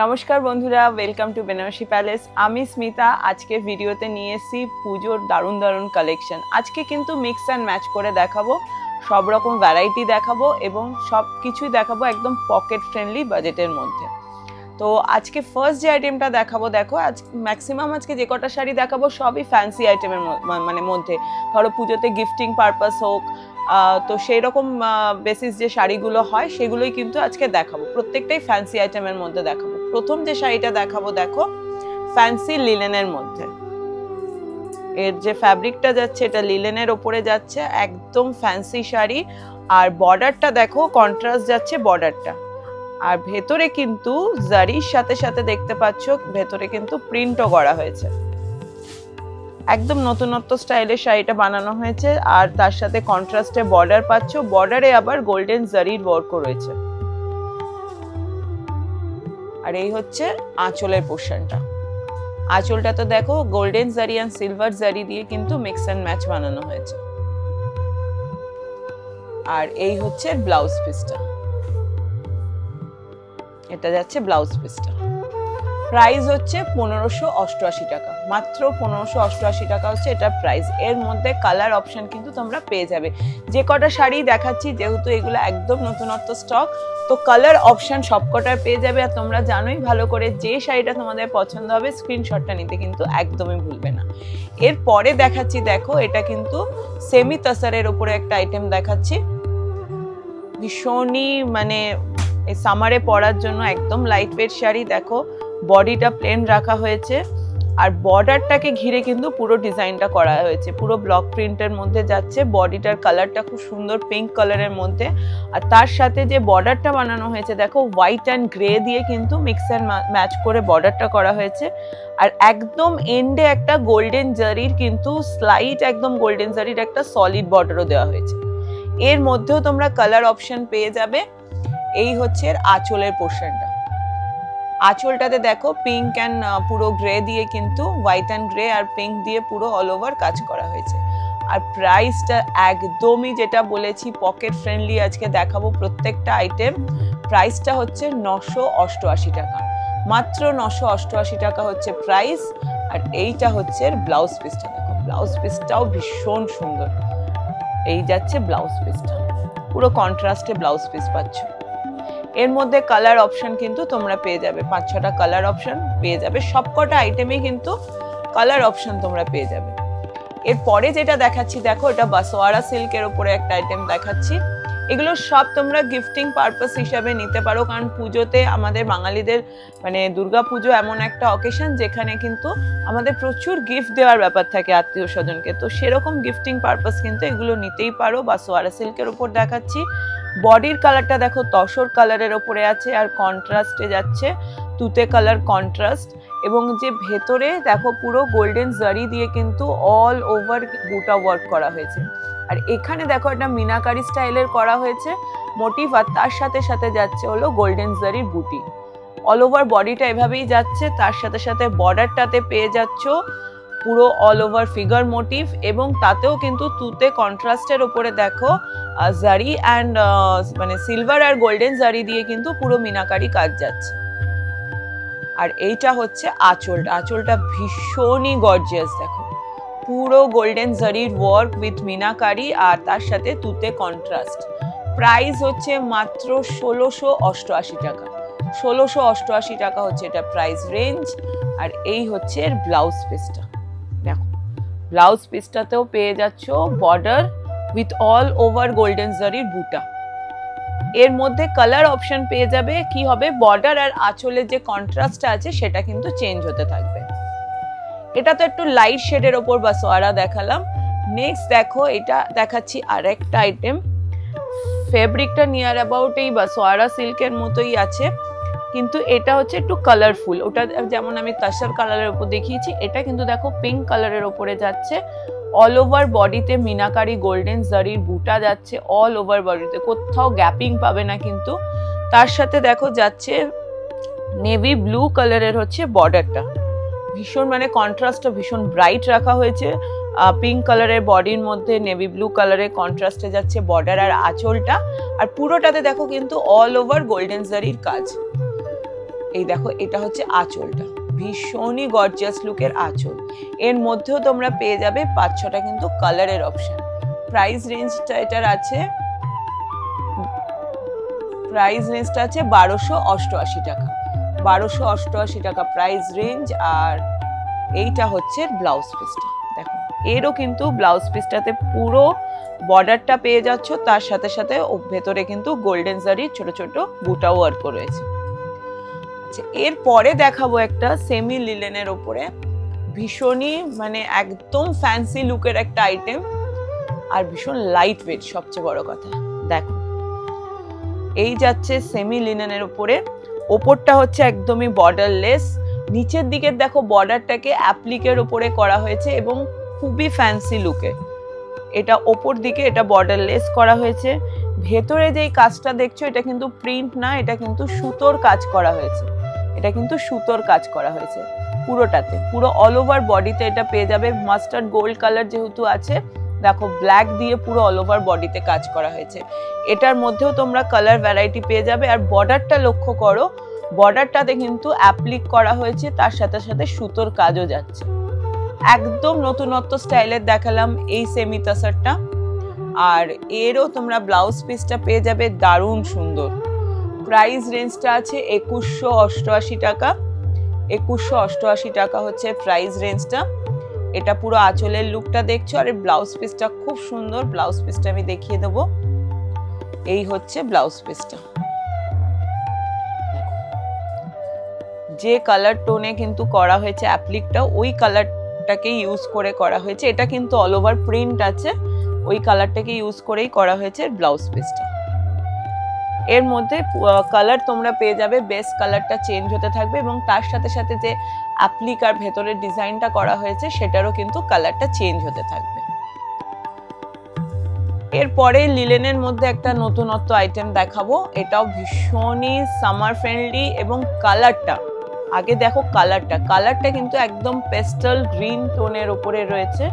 নমস্কার বন্ধুরা, welcome to Banarasi palace. আমি স্মিতা। আজকে ভিডিওতে নিয়ে এসেছি পুজোর দারুণ দারুণ কালেকশন। আজকে কিন্তু মিক্স অ্যান্ড ম্যাচ করে দেখাবো, সব রকম ভ্যারাইটি দেখাবো এবং সব কিছুই দেখাবো একদম পকেট ফ্রেন্ডলি বাজেটের মধ্যে। তো আজকে ফার্স্ট যে আইটেমটা দেখাবো, দেখো আজ ম্যাক্সিমাম আজকে যে কটা শাড়ি দেখাবো সবই ফ্যান্সি আইটেমের মধ্যে। ধরো পুজোতে গিফটিং পারপাস হোক, তো সেই রকম বেসিস যে শাড়িগুলো হয় সেগুলোই কিন্তু আজকে দেখাবো। প্রত্যেকটাই ফ্যান্সি আইটেমের মধ্যে দেখাবো। প্রথম যে শাড়িটা দেখাবো, দেখো ফ্যান্সি লিলেনের মধ্যে। এর যে ফ্যাব্রিকটা যাচ্ছে এটা লিলেনের ওপরে যাচ্ছে, একদম ফ্যান্সি শাড়ি। আর বর্ডারটা দেখো কন্ট্রাস্ট যাচ্ছে বর্ডারটা। আর ভেতরে কিন্তু জারির সাথে সাথে দেখতে পাচ্ছ ভেতরে কিন্তু প্রিন্টও করা হয়েছে। একদম নতুনত্ব স্টাইলের শাড়িটা বানানো হয়েছে। আর তার সাথে কন্ট্রাস্টে বর্ডার পাচ্ছ, বর্ডারে আবার গোল্ডেন জারির ওয়ার্কও রয়েছে। আর এই হচ্ছে আঁচলের পোর্শনটা। আঁচলটা তো দেখো গোল্ডেন জারি আর সিলভার জারি দিয়ে কিন্তু মিক্স অ্যান্ড ম্যাচ বানানো হয়েছে। আর এই হচ্ছে ব্লাউজ পিসটা, এটা যাচ্ছে ব্লাউজ পিসটা। প্রাইস হচ্ছে 1588 টাকা, মাত্র 1588 টাকা হচ্ছে এটা প্রাইস। এর মধ্যে কালার অপশন কিন্তু তোমরা পেয়ে যাবে। যে কটা শাড়ি দেখাচ্ছি যেহেতু এগুলো একদম নতুনত্ব স্টক, তো কালার অপশন সবকটায় পেয়ে যাবে। আর তোমরা জানোই ভালো করে যে শাড়িটা তোমাদের পছন্দ হবে স্ক্রিনশটটা নিতে কিন্তু একদমই ভুলবে না। এরপরে দেখাচ্ছি, দেখো এটা কিন্তু সেমি তাসারের উপরে একটা আইটেম দেখাচ্ছি। ভীষণই মানে এই সামারে পরার জন্য একদম লাইট ওয়েট শাড়ি। দেখো বডিটা প্লেন রাখা হয়েছে আর বর্ডারটাকে ঘিরে কিন্তু পুরো ডিজাইনটা করা হয়েছে, পুরো ব্লক প্রিন্টের মধ্যে যাচ্ছে। বডিটার কালারটা খুব সুন্দর পিঙ্ক কালারের মধ্যে। আর তার সাথে যে বর্ডারটা বানানো হয়েছে দেখো হোয়াইট অ্যান্ড গ্রে দিয়ে কিন্তু মিক্স অ্যান্ড ম্যাচ করে বর্ডারটা করা হয়েছে। আর একদম এন্ডে একটা গোল্ডেন জারির কিন্তু স্লাইট একদম গোল্ডেন জারির একটা সলিড বর্ডারও দেওয়া হয়েছে। এর মধ্যেও তোমরা কালার অপশন পেয়ে যাবে। এই হচ্ছে আঁচলের পোর্শনটা। আঁচলটাতে দেখো পিঙ্ক অ্যান্ড পুরো গ্রে দিয়ে কিন্তু হোয়াইট অ্যান্ড গ্রে আর পিঙ্ক দিয়ে পুরো অল ওভার কাজ করা হয়েছে। আর প্রাইসটা একদমই যেটা বলেছি পকেট ফ্রেন্ডলি আজকে দেখাবো প্রত্যেকটা আইটেম। প্রাইসটা হচ্ছে 988 টাকা, মাত্র 988 টাকা হচ্ছে প্রাইস। আর এইটা হচ্ছে ব্লাউজ পিসটা। দেখো ব্লাউজ পিসটাও ভীষণ সুন্দর। এই যাচ্ছে ব্লাউজ পিসটা, পুরো কন্ট্রাস্টে ব্লাউজ পিস পাচ্ছ। এর মধ্যে কালার অপশন কিন্তু তোমরা পেয়ে যাবে, 5-6টা কালার অপশন পেয়ে যাবে। সবকটা আইটেমে কিন্তু কালার অপশন তোমরা পেয়ে যাবে। এরপরে যেটা দেখাচ্ছি, দেখো এটা বাসোয়ারা সিল্কের উপরে একটা আইটেম দেখাচ্ছি। এগুলো সব তোমরা গিফটিং পারপাস হিসাবে নিতে পারো, কারণ পুজোতে আমাদের বাঙালিদের মানে দুর্গা পুজো এমন একটা অকেশন যেখানে কিন্তু আমাদের প্রচুর গিফট দেওয়ার ব্যাপার থাকে আত্মীয় স্বজনকে। তো সেরকম গিফটিং পারপাস কিন্তু এগুলো নিতেই পারো। বাসোয়ারা সিল্কের উপর দেখাচ্ছি। বডির কালারটা দেখো তসর কালারের ওপরে আছে আর কন্ট্রাস্টে যাচ্ছে তুতে কালার কন্ট্রাস্ট। এবং যে ভেতরে দেখো পুরো গোল্ডেন জারি দিয়ে কিন্তু অল ওভার বুটা ওয়ার্ক করা হয়েছে। আর এখানে দেখো একটা মিনাকারি স্টাইলের করা হয়েছে মোটিভ, আর তার সাথে সাথে যাচ্ছে হলো গোল্ডেন জারির বুটি। অল ওভার বডিটা এভাবেই যাচ্ছে, তার সাথে সাথে বর্ডারটাতে পেয়ে যাচ্ছ পুরো অল ওভার ফিগার মোটিভ। এবং তাতেও কিন্তু তুতে কন্ট্রাস্টের উপরে দেখো জারি অ্যান্ড মানে সিলভার আর গোল্ডেন জারি দিয়ে কিন্তু পুরো মিনাকারি কাজ যাচ্ছে। আর এইটা হচ্ছে আঁচলটা। আঁচলটা ভীষণই গর্জিয়াস, দেখো পুরো গোল্ডেন জারির ওয়ার্ক উইথ মিনাকারি আর তার সাথে তুতে কন্ট্রাস্ট। প্রাইস হচ্ছে মাত্র 1688 টাকা, 1688 টাকা হচ্ছে এটা প্রাইস রেঞ্জ। আর এই হচ্ছে এর ব্লাউজ পিসটা। দেখো ব্লাউজ পিসটাতেও পেয়ে যাচ্ছ border with all over golden জারির বুটা। এর মধ্যে কালার অপশন পেয়ে যাবে। কি হবে, বর্ডার আর আঁচলের যে কন্ট্রাস্টটা আছে সেটা কিন্তু চেঞ্জ হতে থাকবে। এটা তো একটু লাইট শেডের ওপর বাসোয়ারা দেখালাম। নেক্সট দেখো এটা দেখাচ্ছি আরেকটা আইটেম। ফেব্রিকটা নিয়ার অ্যাবাউট এই বাসোয়ারা সিল্কের মতোই আছে, কিন্তু এটা হচ্ছে একটু কালারফুল। ওটা যেমন আমি তাসার কালারের উপর দেখিয়েছি, এটা কিন্তু দেখো পিঙ্ক কালারের ওপরে যাচ্ছে। অল ওভার বডিতে মিনাকারি গোল্ডেন জারির বুটা যাচ্ছে অল ওভার বডিতে, কোথাও গ্যাপিং পাবে না কিন্তু। তার সাথে দেখো যাচ্ছে নেভি ব্লু কালারের হচ্ছে বর্ডারটা। ভীষণ মানে কন্ট্রাস্টটা ভীষণ ব্রাইট রাখা হয়েছে। পিঙ্ক কালারের বডির মধ্যে নেভি ব্লু কালারের কন্ট্রাস্টে যাচ্ছে বর্ডার আর আঁচলটা। আর পুরোটাতে দেখো কিন্তু অল ওভার গোল্ডেন জারির কাজ। এই দেখো এটা হচ্ছে আঁচলটা, ভীষণই গর্জিয়াস লুকের আঁচল। এর মধ্যেও তোমরা পেয়ে যাবে 5-6টা কিন্তু কালারের অপশন। প্রাইস রেঞ্জটা এটার আছে, প্রাইস রেঞ্জটা আছে 1288 টাকা, 1288 টাকা প্রাইস রেঞ্জ। আর এইটা হচ্ছে ব্লাউজ পিসটা, দেখো এরও কিন্তু ব্লাউজ পিসটাতে পুরো বর্ডারটা পেয়ে যাচ্ছ, তার সাথে সাথে ভেতরে কিন্তু গোল্ডেন জারির ছোট ছোট বুটা ওয়ার্ক রয়েছে। আচ্ছা, এরপরে দেখাবো একটা সেমি লিলেনের ওপরে ভীষণই মানে একদম ফ্যান্সি লুকের একটা আইটেম, আর ভীষণ লাইট ওয়েট। সবচেয়ে বড় কথা দেখো, এই যাচ্ছে সেমি লিনেনের উপরে, ওপরটা হচ্ছে একদমই বর্ডারলেস, নিচের দিকে দেখো বর্ডারটাকে অ্যাপ্লিকের উপরে করা হয়েছে এবং খুবই ফ্যান্সি লুকে। এটা ওপর দিকে এটা বর্ডারলেস করা হয়েছে। ভেতরে যেই কাজটা দেখছো এটা কিন্তু প্রিন্ট না, এটা কিন্তু সুতোর কাজ করা হয়েছে, এটা কিন্তু সুতোর কাজ করা হয়েছে পুরোটাতে, পুরো অল ওভার বডিতে এটা পেয়ে যাবে। মাস্টার্ড গোল্ড কালার যেহেতু আছে, দেখো ব্ল্যাক দিয়ে পুরো অল ওভার বডিতে কাজ করা হয়েছে। এটার মধ্যেও তোমরা কালার ভ্যারাইটি পেয়ে যাবে। আর বর্ডারটা লক্ষ্য করো, বর্ডারটাতে কিন্তু অ্যাপ্লিক করা হয়েছে, তার সাথে সাথে সুতোর কাজও যাচ্ছে। একদম নতুনত্ব স্টাইলের দেখালাম এই সেমি তাসারটা। আর এরও তোমরা ব্লাউজ পিসটা পেয়ে যাবে দারুণ সুন্দর। প্রাইস রেঞ্জটা আছে 2188 টাকা, 2188 টাকা হচ্ছে প্রাইস রেঞ্জটা। এটা পুরো আঁচলের লুকটা দেখছো, আর ব্লাউজ পিসটা খুব সুন্দর। ব্লাউজ পিসটা আমি দেখিয়ে দেবো, এই হচ্ছে ব্লাউজ পিসটা। যে কালার টোনে কিন্তু করা হয়েছে অ্যাপ্লিকটা, ওই কালারটাকে ইউজ করে করা হয়েছে। এটা কিন্তু অল ওভার প্রিন্ট আছে, ওই কালারটাকে ইউজ করেই করা হয়েছে ব্লাউজ পিসটা। এর মধ্যে কালার তোমরা পেয়ে যাবে, বেস কালারটা চেঞ্জ হতে থাকবে এবং তার সাথে সাথে যে অ্যাপ্লিক আর ভেতরের ডিজাইনটা করা হয়েছে সেটারও কিন্তু কালারটা চেঞ্জ হতে থাকবে। এরপরে লিলেনের মধ্যে একটা নতুনত্ব আইটেম দেখাবো, এটাও ভীষণই সামার ফ্রেন্ডলি এবং কালারটা আগে দেখো, কালারটা কিন্তু একদম পেস্টাল গ্রিন টোনের উপরে রয়েছে।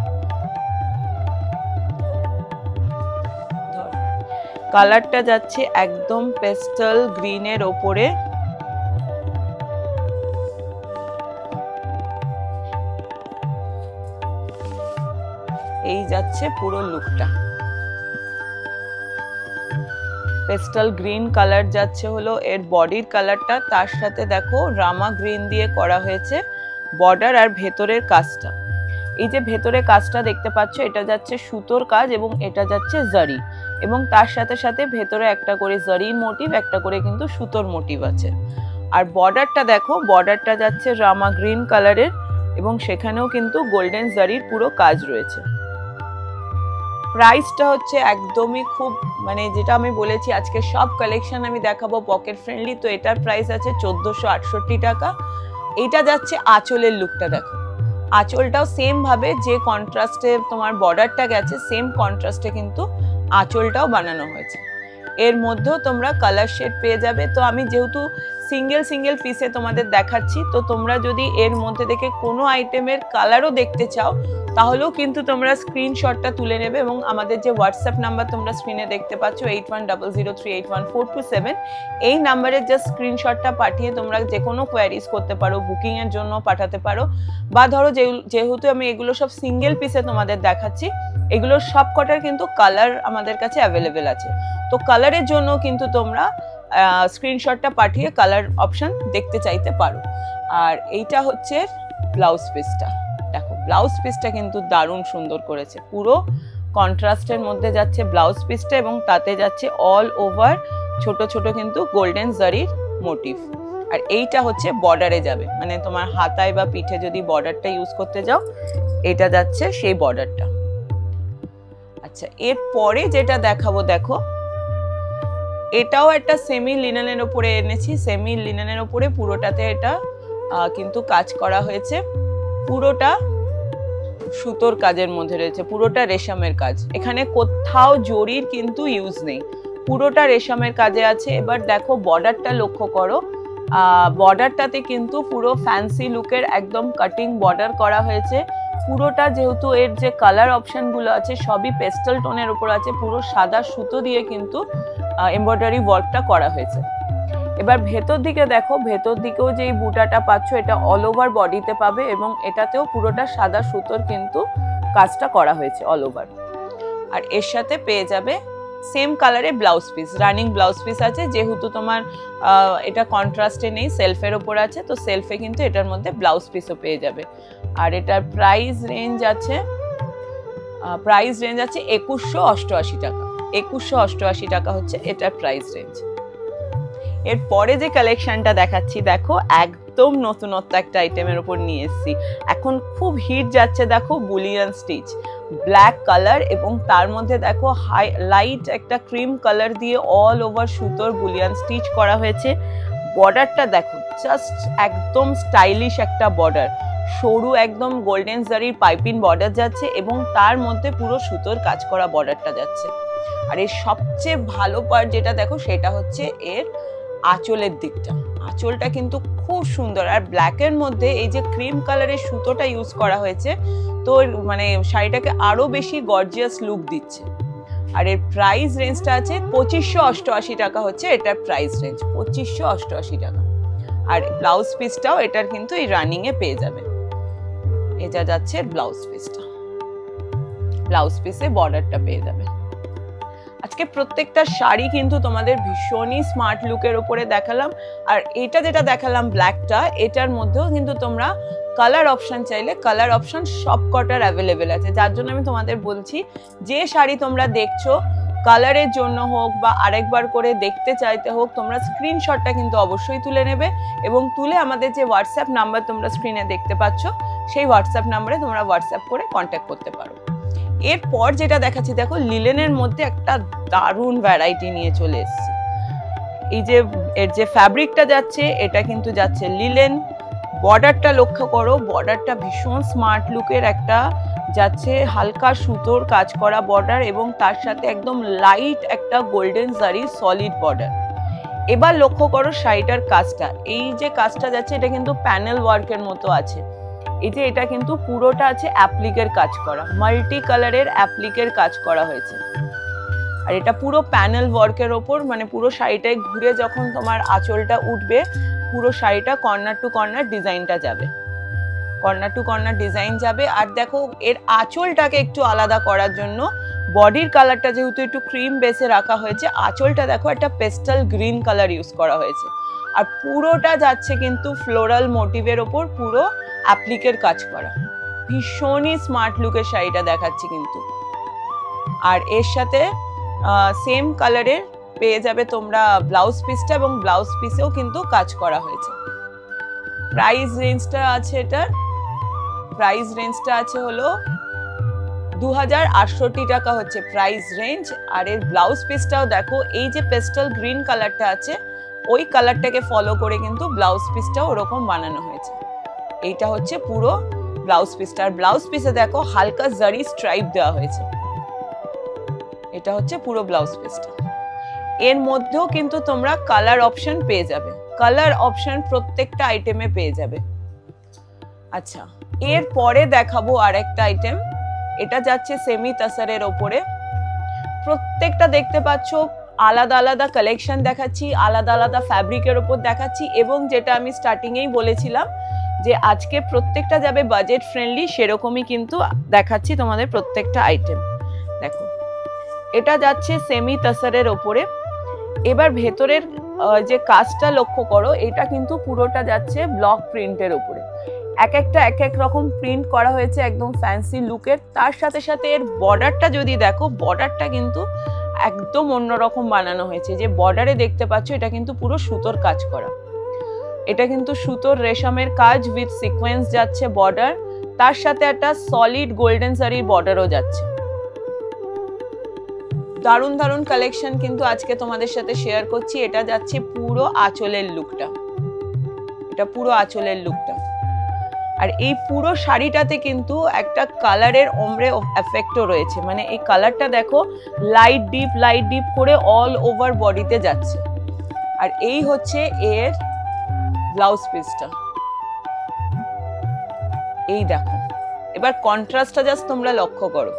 কালারটা যাচ্ছে একদম পেস্টাল গ্রিনের ওপরে, এই যাচ্ছে পুরো লুকটা। পেস্টাল গ্রিন কালার যাচ্ছে হলো এর বডির কালারটা, তার সাথে দেখো রামা গ্রিন দিয়ে করা হয়েছে বর্ডার আর ভেতরের কাজটা। এই যে ভেতরে কাজটা দেখতে পাচ্ছ, এটা যাচ্ছে সুতোর কাজ এবং এটা যাচ্ছে জারি, এবং তার সাথে সাথে ভেতরে একটা করে জারির মোটিভ, একটা করে কিন্তু সুতোর মোটিভ আছে। আর বর্ডারটা দেখো, বর্ডারটা যাচ্ছে রামা গ্রিন কালারের এবং সেখানেও কিন্তু গোল্ডেন জারির পুরো কাজ রয়েছে। প্রাইসটা হচ্ছে একদমই খুব মানে যেটা আমি বলেছি আজকে সব কালেকশন আমি দেখাবো পকেট ফ্রেন্ডলি, তো এটার প্রাইস আছে 1468 টাকা। এটা যাচ্ছে আঁচলের লুকটা, দেখো আঁচলটাও সেম ভাবে যে কন্ট্রাস্টে তোমার বর্ডারটা গেছে, সেম কন্ট্রাস্টে কিন্তু আঁচলটাও বানানো হয়েছে। এর মধ্যেও তোমরা কালার শেড পেয়ে যাবে। তো আমি যেহেতু সিঙ্গেল পিসে তোমাদের দেখাচ্ছি, তো তোমরা যদি এর মধ্যে থেকে কোনো আইটেমের কালারও দেখতে চাও তাহলেও কিন্তু তোমরা স্ক্রিনশটটা তুলে নেবে এবং আমাদের যে হোয়াটসঅ্যাপ নাম্বার তোমরা স্ক্রিনে দেখতে পাচ্ছ 8100381427, এই নাম্বারের জাস্ট স্ক্রিনশটটা পাঠিয়ে তোমরা যে কোনো কোয়ারিজ করতে পারো, বুকিংয়ের জন্য পাঠাতে পারো, বা ধরো যেহেতু আমি এগুলো সব সিঙ্গেল পিসে তোমাদের দেখাচ্ছি, এগুলোর সব কটার কিন্তু কালার আমাদের কাছে অ্যাভেলেবেল আছে। তো কালারের জন্য কিন্তু তোমরা স্ক্রিনশটটা পাঠিয়ে কালার অপশন দেখতে চাইতে পারো। আর এইটা হচ্ছে ব্লাউজ পিসটা, দেখো ব্লাউজ পিসটা কিন্তু দারুণ সুন্দর করেছে, পুরো কন্ট্রাস্টের মধ্যে যাচ্ছে ব্লাউজ পিসটা এবং তাতে যাচ্ছে অল ওভার ছোট ছোট কিন্তু গোল্ডেন জারির মোটিভ। আর এইটা হচ্ছে বর্ডারে যাবে, মানে তোমার হাতায় বা পিঠে যদি বর্ডারটা ইউজ করতে যাও, এটা যাচ্ছে সেই বর্ডারটা। আচ্ছা, এরপরে যেটা দেখাবো দেখো, এটাও একটা সেমি লিনেনের উপরে এনেছি। সেমি লিনেনের উপরে পুরোটাতে এটা কিন্তু কাজ করা হয়েছে, পুরোটা সুতোর কাজের মধ্যে রয়েছে, পুরোটা রেশমের কাজ, এখানে কোথাও জরির কিন্তু ইউজ নেই, পুরোটা রেশমের কাজে আছে। এবার দেখো বর্ডারটা লক্ষ্য করো, বর্ডারটাতে কিন্তু পুরো ফ্যান্সি লুকের একদম কাটিং বর্ডার করা হয়েছে। পুরোটা যেহেতু এর যে কালার অপশনগুলো আছে সবই পেস্টেল টোনের উপর আছে, পুরো সাদা সুতো দিয়ে কিন্তু এমব্রয়ডারি ওয়ার্কটা করা হয়েছে। এবার ভেতর দিকে দেখো, ভেতর দিকেও যে এই বুটাটা পাচ্ছ এটা অল ওভার বডিতে পাবে এবং এটাতেও পুরোটা সাদা সুতোর কিন্তু কাজটা করা হয়েছে অল ওভার। আর এর সাথে পেয়ে যাবে সেম কালারে blouse piece, running blouse piece আছে, যেহেতু তোমার এটা কন্ট্রাস্টে নেই, সেলফের ওপর আছে, তো সেলফে কিন্তু এটার মধ্যে ব্লাউজ পিসও পেয়ে যাবে। আর এটার প্রাইস রেঞ্জ আছে 2188 টাকা। 2188 টাকা হচ্ছে এটার প্রাইস রেঞ্জ। এরপরে যে কালেকশনটা দেখাচ্ছি দেখো, একদম নতুনত্ব একটা আইটেমের উপর নিয়ে এসেছি। এখন খুব হিট যাচ্ছে দেখো, বুলিয়ান স্টিচ, ব্ল্যাক কালার এবং তার মধ্যে দেখো লাইট একটা ক্রিম কালার দিয়ে অল ওভার সুতোর বুলিয়ান স্টিচ করা হয়েছে। বর্ডারটা দেখো, জাস্ট একদম স্টাইলিশ একটা বর্ডার, সরু একদম গোল্ডেন জারির পাইপিং বর্ডার যাচ্ছে এবং তার মধ্যে পুরো সুতোর কাজ করা বর্ডারটা যাচ্ছে। আর এর সবচেয়ে ভালো পার্ট যেটা দেখো সেটা হচ্ছে এর আঁচলের দিকটা। আঁচলটা কিন্তু খুব সুন্দর, আর ব্ল্যাকের মধ্যে এই যে ক্রিম কালারের সুতোটা ইউজ করা হয়েছে, তো মানে শাড়িটাকে আরো বেশি গর্জিয়াস লুক দিচ্ছে। আর এর প্রাইস রেঞ্জটা আছে 2588 টাকা হচ্ছে এটার প্রাইস রেঞ্জ, 2588 টাকা। আর ব্লাউজ পিসটাও এটার কিন্তু এই রানিং এ পেয়ে যাবে। এটা যাচ্ছে ব্লাউজ পিসটা, ব্লাউজ পিসে বর্ডারটা পেয়ে যাবে। আজকে প্রত্যেকটা শাড়ি কিন্তু তোমাদের ভীষণই স্মার্ট লুকের উপরে দেখালাম। আর এটা যেটা দেখালাম ব্ল্যাকটা, এটার মধ্যেও কিন্তু তোমরা কালার অপশন চাইলে কালার অপশন সব কটার অ্যাভেলেবেল আছে, যার জন্য আমি তোমাদের বলছি যে শাড়ি তোমরা দেখছো কালারের জন্য হোক বা আরেকবার করে দেখতে চাইতে হোক, তোমরা স্ক্রিনশটটা কিন্তু অবশ্যই তুলে নেবে এবং তুলে আমাদের যে হোয়াটসঅ্যাপ নাম্বার তোমরা স্ক্রিনে দেখতে পাচ্ছ সেই হোয়াটসঅ্যাপ নাম্বারে তোমরা হোয়াটসঅ্যাপ করে কন্ট্যাক্ট করতে পারো। এরপর যেটা দেখাচ্ছি দেখো, লিলেনের মধ্যে একটা দারুণ ভ্যারাইটি নিয়ে চলে এসেছি। এই যে এর যে ফ্যাব্রিকটা যাচ্ছে এটা কিন্তু যাচ্ছে লিলেন। বর্ডারটা লক্ষ্য করো, বর্ডারটা ভীষণ স্মার্ট লুকের একটা যাচ্ছে, হালকা সুতোর কাজ করা বর্ডার এবং তার সাথে একদম লাইট একটা গোল্ডেন জারি সলিড বর্ডার। এবার লক্ষ্য করো শাড়িটার কাজটা, এই যে কাজটা যাচ্ছে এটা কিন্তু প্যানেল ওয়ার্কের মতো আছে। এই যে এটা কিন্তু পুরোটা আছে অ্যাপ্লিকের কাজ করা, মাল্টি কালারের অ্যাপ্লিকের কাজ করা হয়েছে। আর এটা পুরো প্যানেল ওয়ার্কের ওপর, মানে পুরো শাড়িটায় ঘুরে যখন তোমার আঁচলটা উঠবে পুরো শাড়িটা কর্নার টু কর্নার ডিজাইনটা যাবে, কর্নার টু কর্নার ডিজাইন যাবে। আর দেখো এর আঁচলটাকে একটু আলাদা করার জন্য বডির কালারটা যেহেতু একটু ক্রিম বেসে রাখা হয়েছে, আঁচলটা দেখো একটা পেস্টাল গ্রিন কালার ইউজ করা হয়েছে। আর পুরোটা যাচ্ছে কিন্তু ফ্লোরাল মোটিভের ওপর পুরো অ্যাপ্লিকের কাজ করা, ভীষণই স্মার্ট লুকের শাড়িটা দেখাচ্ছি কিন্তু। আর এর সাথে সেম কালারের পেয়ে যাবে তোমরা ব্লাউজ পিসটা এবং ব্লাউজ পিসেও কিন্তু কাজ করা হয়েছে। প্রাইস রেঞ্জটা আছে, এটার প্রাইস রেঞ্জটা আছে হলো 2068 টাকা হচ্ছে প্রাইস রেঞ্জ। আর এর ব্লাউজ পিসটাও দেখো, এই যে পেস্টাল গ্রিন কালারটা আছে ওই কালারটাকে ফলো করে কিন্তু ব্লাউজ পিসটাও ওরকম বানানো হয়েছে। এইটা হচ্ছে পুরো ব্লাউজ পিসটা। আর ব্লাউজ পিসে দেখো হালকা জারি স্ট্রাইপ দেওয়া হয়েছে, এটা হচ্ছে পুরো ব্লাউজ পিসটা। এর মধ্যেও কিন্তু তোমরা কালার অপশন পেয়ে যাবে, কালার অপশন প্রত্যেকটা আইটেমে পেয়ে যাবে। আচ্ছা, এর পরে দেখাবো আরেকটা আইটেম, এটা যাচ্ছে সেমি তাসারের ওপরে। প্রত্যেকটা দেখতে পাচ্ছ আলাদা আলাদা কালেকশন দেখাচ্ছি, আলাদা আলাদা ফ্যাব্রিকের ওপর দেখাচ্ছি এবং যেটা আমি স্টার্টিংয়েই বলেছিলাম যে আজকে প্রত্যেকটা যাবে বাজেট ফ্রেন্ডলি, সেরকমই কিন্তু দেখাচ্ছি তোমাদের প্রত্যেকটা আইটেম। দেখো এটা যাচ্ছে সেমি তাসারের ওপরে। এবার ভেতরের যে কাজটা লক্ষ্য করো, এটা কিন্তু পুরোটা যাচ্ছে ব্লক প্রিন্টের উপরে, এক একটা এক এক রকম প্রিন্ট করা হয়েছে একদম ফ্যান্সি লুকের। তার সাথে সাথে এর বর্ডারটা যদি দেখো, বর্ডারটা কিন্তু একদম অন্যরকম বানানো হয়েছে। যে বর্ডারে দেখতে পাচ্ছ এটা কিন্তু পুরো সুতোর কাজ করা, এটা কিন্তু সুতোর রেশমের কাজ উইথ সিকোয়েন্স যাচ্ছে বর্ডার, তার সাথে একটা সলিড গোল্ডেন সারির বর্ডারও যাচ্ছে। দারুণ দারুণ কালেকশন কিন্তু আজকে তোমাদের সাথে শেয়ার করছি। এটা যাচ্ছে পুরো আঁচলের লুকটা, এটা পুরো আঁচলের লুকটা। আর এই পুরো শাড়িটাতে কিন্তু একটা কালারের ওমরে এফেক্টও রয়েছে, মানে এই কালারটা দেখো লাইট ডিপ করে অল ওভার বডিতে যাচ্ছে। আর এই হচ্ছে এর ব্লাউজ পিসটা, এই দেখো। এবার কন্ট্রাস্টটা জাস্ট তোমরা লক্ষ্য করো,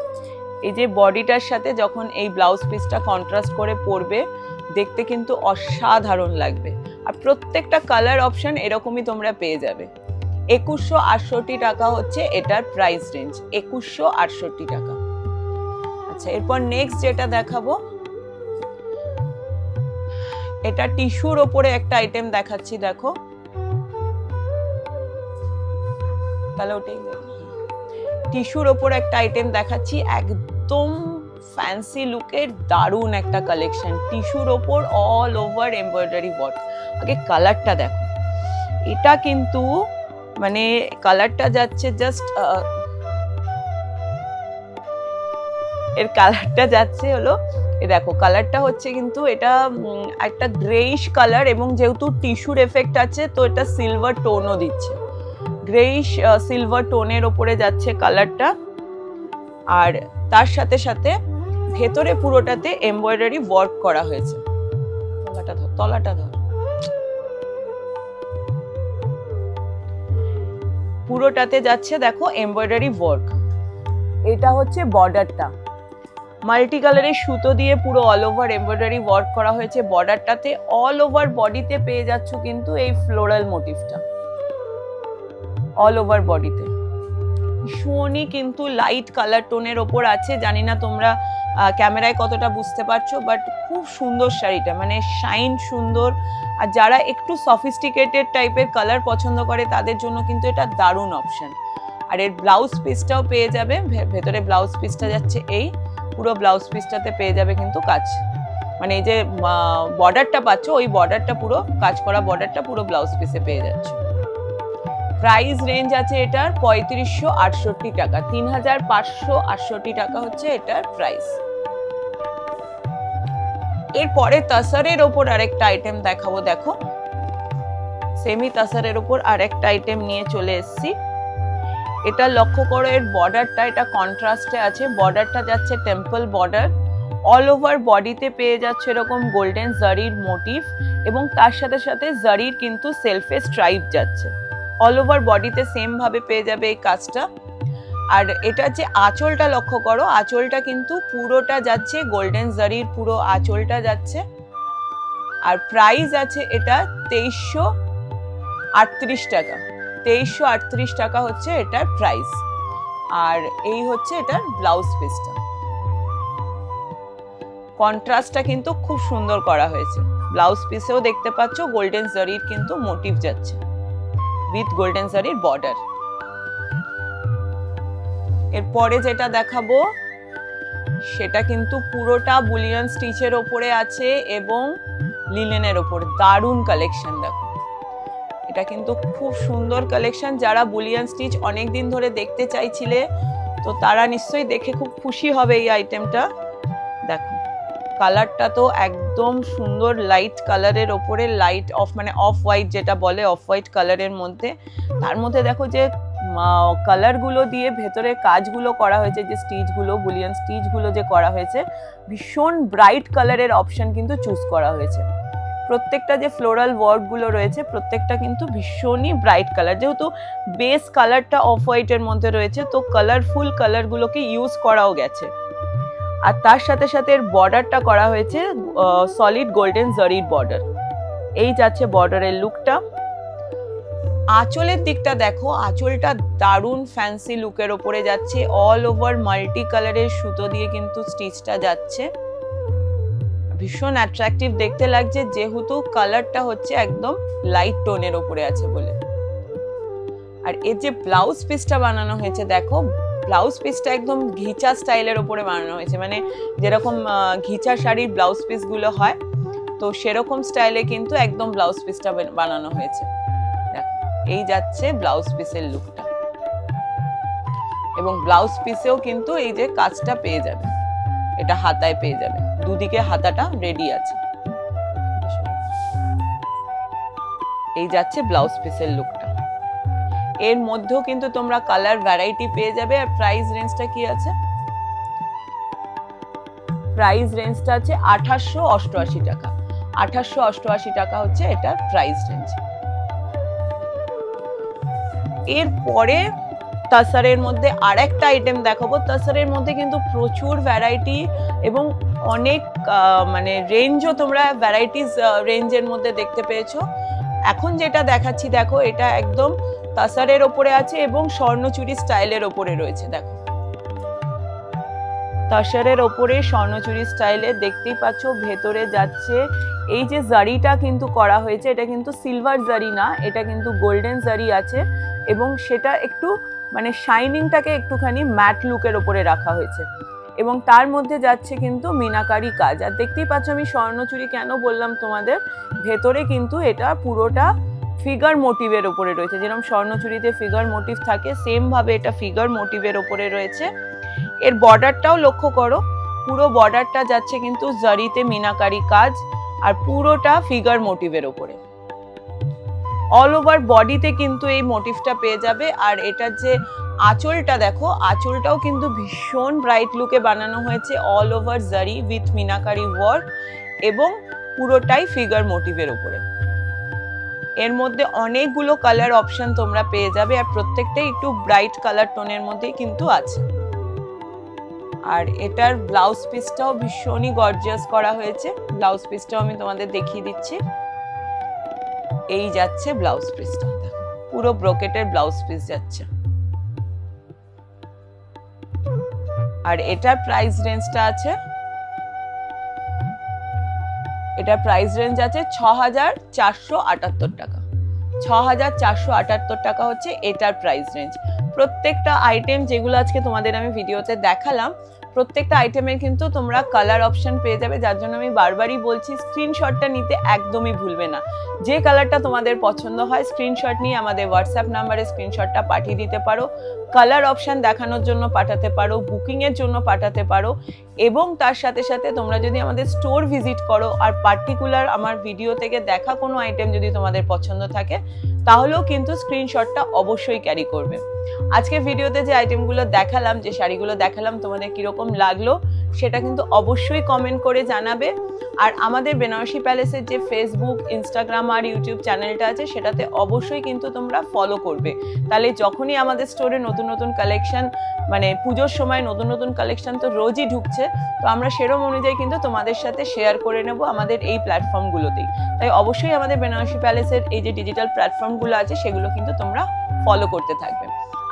এই যে বডিটার সাথে যখন এই ব্লাউজ পিসটা কন্ট্রাস্ট করে পরবে দেখতে কিন্তু অসাধারণ লাগবে। আর প্রত্যেকটা কালার অপশন এরকমই তোমরা পেয়ে যাবে। 2168 টাকা হচ্ছে এটার প্রাইস রেঞ্জ, 2168 টাকা। আচ্ছা, এরপর নেক্সট যেটা দেখাবো, এটা টিস্যুর ওপরে একটা আইটেম দেখাচ্ছি। দেখো, তাহলে ওটাই টিস্যুর ওপর একটা আইটেম দেখাচ্ছি, একদম ফ্যান্সি লুকের দারুন একটা কালেকশন। টিস্যুর ওপর অল ওভার এমব্রয়ডারি ওয়ার্ক। আগে কালারটা দেখো, এটা কিন্তু মানে কালারটা যাচ্ছে জাস্ট, এর কালারটা যাচ্ছে হলো, এ দেখো কালারটা হচ্ছে কিন্তু এটা একটা গ্রেইশ কালার, এবং যেহেতু টিস্যুর এফেক্ট আছে তো এটা সিলভার টোনও দিচ্ছে, গ্রেইশ সিলভার টোনের ওপরে যাচ্ছে কালারটা। আর তার সাথে সাথে ভেতরে পুরোটাতে এমব্রয়ডারি ওয়ার্ক করা হয়েছে। তলাটা ধর, তলাটা ধর, পুরোটাতে যাচ্ছে দেখো এমব্রয়ডারি ওয়ার্ক। এটা হচ্ছে বর্ডারটা, মাল্টি কালারের সুতো দিয়ে পুরো অল ওভার এমব্রয়ডারি ওয়ার্ক করা হয়েছে। বর্ডারটাতে অল ওভার বডিতে পেয়ে যাচ্ছ কিন্তু এই ফ্লোরাল মোটিভটা অল ওভার বডিতে। ভীষণই কিন্তু লাইট কালার টোনের ওপর আছে, জানি না তোমরা ক্যামেরায় কতটা বুঝতে পারছো, বাট খুব সুন্দর শাড়িটা, মানে শাইন সুন্দর। আর যারা একটু সফিস্টিকেটেড টাইপের কালার পছন্দ করে তাদের জন্য কিন্তু এটা দারুণ অপশন। আর এর ব্লাউজ পিসটাও পেয়ে যাবে, ভেতরে ব্লাউজ পিসটা যাচ্ছে এই, পুরো ব্লাউজ পিসটাতে পেয়ে যাবে কিন্তু কাজ, মানে এই যে বর্ডারটা পাচ্ছ ওই বর্ডারটা পুরো কাজ করা, বর্ডারটা পুরো ব্লাউজ পিসে পেয়ে যাচ্ছে। প্রাইস রেঞ্জ আছে এটার 3568 টাকা, 3568 টাকা হচ্ছে এটার প্রাইস। এরপরে তাসারের ওপর আরেকটা আইটেম দেখাবো। দেখো, সেমি তাসারের ওপর আরেকটা আইটেম নিয়ে চলে এসেছি। এটা লক্ষ্য করো, এর বর্ডারটা এটা কন্ট্রাস্টে আছে, বর্ডারটা যাচ্ছে টেম্পল বর্ডার, অল ওভার বডিতে পেয়ে যাচ্ছে এরকম গোল্ডেন জারির মোটিভ, এবং তার সাথে সাথে জারির কিন্তু সেলফে স্ট্রাইপ যাচ্ছে, অল ওভার বডিতে সেম ভাবে পেয়ে যাবে এই কাজটা। আর এটা যে আঁচলটা লক্ষ্য করো, আঁচলটা কিন্তু পুরোটা যাচ্ছে গোল্ডেন জারির, পুরো আঁচলটা যাচ্ছে। আর প্রাইস আছে এটা 2338 টাকা, 2338 টাকা হচ্ছে এটার প্রাইস। আর এই হচ্ছে এটার ব্লাউজ পিসটা, কন্ট্রাস্টটা কিন্তু খুব সুন্দর করা হয়েছে। ব্লাউজ পিসেও দেখতে পাচ্ছ গোল্ডেন জারির কিন্তু মোটিভ যাচ্ছে উইথ গোল্ডেন জারির বর্ডার। এরপরে যেটা দেখাবো সেটা কিন্তু পুরোটা বুলিয়ান স্টিচের ওপরে আছে এবং লিনেনের ওপর, দারুণ কালেকশন। দেখো, এটা কিন্তু খুব সুন্দর কালেকশন। যারা বুলিয়ান স্টিচ অনেকদিন ধরে দেখতে চাইছিলে তো তারা নিশ্চয়ই দেখে খুব খুশি হবে এই আইটেমটা। দেখো, কালারটা তো একদম সুন্দর লাইট কালারের ওপরে, লাইট অফ মানে অফ হোয়াইট যেটা বলে, অফ হোয়াইট কালারের মধ্যে। তার মধ্যে দেখো যে কালারগুলো দিয়ে ভেতরে কাজগুলো করা হয়েছে, যে স্টিচগুলো বুলিয়ান স্টিচগুলো যে করা হয়েছে, ভীষণ ব্রাইট কালারের অপশন কিন্তু চুজ করা হয়েছে। প্রত্যেকটা যে ফ্লোরাল ওয়ার্কগুলো রয়েছে প্রত্যেকটা কিন্তু ভীষণই ব্রাইট কালার, যেহেতু বেস কালারটা অফ হোয়াইটের মধ্যে রয়েছে তো কালারফুল কালারগুলোকে ইউজ করাও গেছে। আর তার সাথে সাথে এর বর্ডারটা করা হয়েছে সলিড গোল্ডেন জারির বর্ডার। এই যাচ্ছে বর্ডারের লুকটা। আঁচলের দিকটা দেখো, আঁচলটা দারুণ ফ্যান্সি লুকের ওপরে যাচ্ছে, অল ওভার মাল্টি কালারের সুতো দিয়ে কিন্তু স্টিচটা যাচ্ছে, ভীষণ অ্যাট্রাকটিভ দেখতে লাগছে, যেহেতু কালারটা হচ্ছে একদম লাইট টোনের ওপরে আছে বলে। আর এর যে ব্লাউজ পিসটা বানানো হয়েছে, দেখো ব্লাউজ পিসটা একদম ঘিচা স্টাইলের ওপরে বানানো হয়েছে, মানে যেরকম ঘিচা শাড়ির ব্লাউজ পিসগুলো হয় তো সেরকম স্টাইলে কিন্তু একদম ব্লাউজ পিসটা বানানো হয়েছে। দেখো, এই যাচ্ছে ব্লাউজ পিসের লুকটা, এবং ব্লাউজ পিসেও কিন্তু এই যে কাজটা পেয়ে যাবে, এটা হাতায় পেয়ে যাবে, দুদিকে হাতাটা রেডি আছে। এই যাচ্ছে ব্লাউজ পিসের লুকটা। এর মধ্যেও কিন্তু তোমরা কালার ভ্যারাইটি পেয়ে যাবে। আর প্রাইস রেঞ্জটা কি আছে? প্রাইস রেঞ্জটা আছে 2888 টাকা, 2888 টাকা হচ্ছে এটার প্রাইস রেঞ্জ। এরপরে তাসারের মধ্যে আরেকটা আইটেম দেখাবো। তাসারের মধ্যে কিন্তু প্রচুর ভ্যারাইটি এবং অনেক মানে রেঞ্জও তোমরা ভ্যারাইটিস রেঞ্জের মধ্যে দেখতে পেয়েছো। এখন যেটা দেখাচ্ছি দেখো, এটা একদম তাসারের ওপরে আছে এবং স্বর্ণচুরি স্টাইলের ওপরে রয়েছে। দেখো তাসারের ওপরে স্বর্ণচুরি স্টাইলে দেখতেই পাচ্ছ, ভেতরে যাচ্ছে এই যে জারিটা কিন্তু করা হয়েছে, এটা কিন্তু সিলভার জারি না, এটা কিন্তু গোল্ডেন জারি আছে এবং সেটা একটু মানে শাইনিংটাকে একটুখানি ম্যাট লুকের ওপরে রাখা হয়েছে এবং তার মধ্যে যাচ্ছে কিন্তু মিনাকারি কাজ। আর দেখতেই পাচ্ছ আমি স্বর্ণচুরি কেন বললাম তোমাদের, ভেতরে কিন্তু এটা পুরোটা ফিগার মোটিভের ওপরে রয়েছে। যেরকম স্বর্ণচুরিতে ফিগার মোটিভ থাকে, সেম ভাবে এটা ফিগার মোটিভের ওপরে রয়েছে। এর বর্ডারটাও লক্ষ্য করো, পুরো বর্ডারটা যাচ্ছে কিন্তু জারিতে মিনাকারি কাজ আর পুরোটা ফিগার মোটিভের ওপরে। অল ওভার বডিতে কিন্তু এই মোটিভটা পেয়ে যাবে। আর এটার যে আঁচলটা দেখো, আঁচলটাও কিন্তু ভীষণ ব্রাইট লুকে বানানো হয়েছে, অল ওভার জারি উইথ মিনাকারি ওয়ার্ক এবং পুরোটাই ফিগার মোটিভের উপরে। এর মধ্যে অনেকগুলো কালার অপশন তোমরা পেয়ে যাবে আর প্রত্যেকটাই একটু ব্রাইট কালার টোনের মধ্যেই কিন্তু আছে। আর এটার ব্লাউজ পিসটাও ভীষণই গর্জিয়াস করা হয়েছে। ব্লাউজ পিসটাও আমি তোমাদের দেখিয়ে দিচ্ছি। এই যাচ্ছে ব্লাউজ পিসটা, পুরো ব্রোকেটের ব্লাউজ পিস যাচ্ছে। আর এটার প্রাইস রেঞ্জটা আছে, এটার প্রাইস রেঞ্জ আছে ৬,৪৭৮ টাকা। ৬,৪৭৮ টাকা হচ্ছে এটার প্রাইস রেঞ্জ। প্রত্যেকটা আইটেম যেগুলো আজকে তোমাদের আমি ভিডিওতে দেখালাম, প্রত্যেকটা আইটেমের কিন্তু তোমরা কালার অপশন পেয়ে যাবে। যার জন্য আমি বারবারই বলছি স্ক্রিনশটটা নিতে একদমই ভুলবে না। যে কালারটা তোমাদের পছন্দ হয় স্ক্রিনশট নিয়ে আমাদের হোয়াটসঅ্যাপ নাম্বারে স্ক্রিনশটটা পাঠিয়ে দিতে পারো। কালার অপশন দেখানোর জন্য পাঠাতে পারো, বুকিংয়ের জন্য পাঠাতে পারো এবং তার সাথে সাথে তোমরা যদি আমাদের স্টোর ভিজিট করো আর পার্টিকুলার আমার ভিডিও থেকে দেখা কোনো আইটেম যদি তোমাদের পছন্দ থাকে তাহলেও কিন্তু স্ক্রিনশটটা অবশ্যই ক্যারি করবে। আজকে ভিডিওতে যে আইটেমগুলো দেখালাম, যে শাড়িগুলো দেখালাম, তোমাদের কিরকম লাগলো সেটা কিন্তু অবশ্যই কমেন্ট করে জানাবে। আর আমাদের বেনারসি প্যালেসের যে ফেসবুক, ইনস্টাগ্রাম আর ইউটিউব চ্যানেলটা আছে সেটাতে অবশ্যই কিন্তু তোমরা ফলো করবে। তাহলে যখনই আমাদের স্টোরে নতুন নতুন কালেকশন, মানে পুজোর সময় নতুন নতুন কালেকশন তো রোজই ঢুকছে, তো আমরা সেরকম অনুযায়ী কিন্তু তোমাদের সাথে শেয়ার করে নেব আমাদের এই প্ল্যাটফর্মগুলোতেই। তাই অবশ্যই আমাদের বেনারসি প্যালেসের এই যে ডিজিটাল প্ল্যাটফর্মগুলো আছে সেগুলো কিন্তু তোমরা ফলো করতে থাকবে।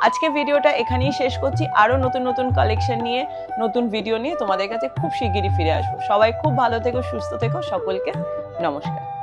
আজকে ভিডিওটা এখানেই শেষ করছি। আরো নতুন নতুন কালেকশন নিয়ে, নতুন ভিডিও নিয়ে তোমাদের কাছে খুব শিগগিরই ফিরে আসবো। সবাই খুব ভালো থেকো, সুস্থ থেকো, সকলকে নমস্কার।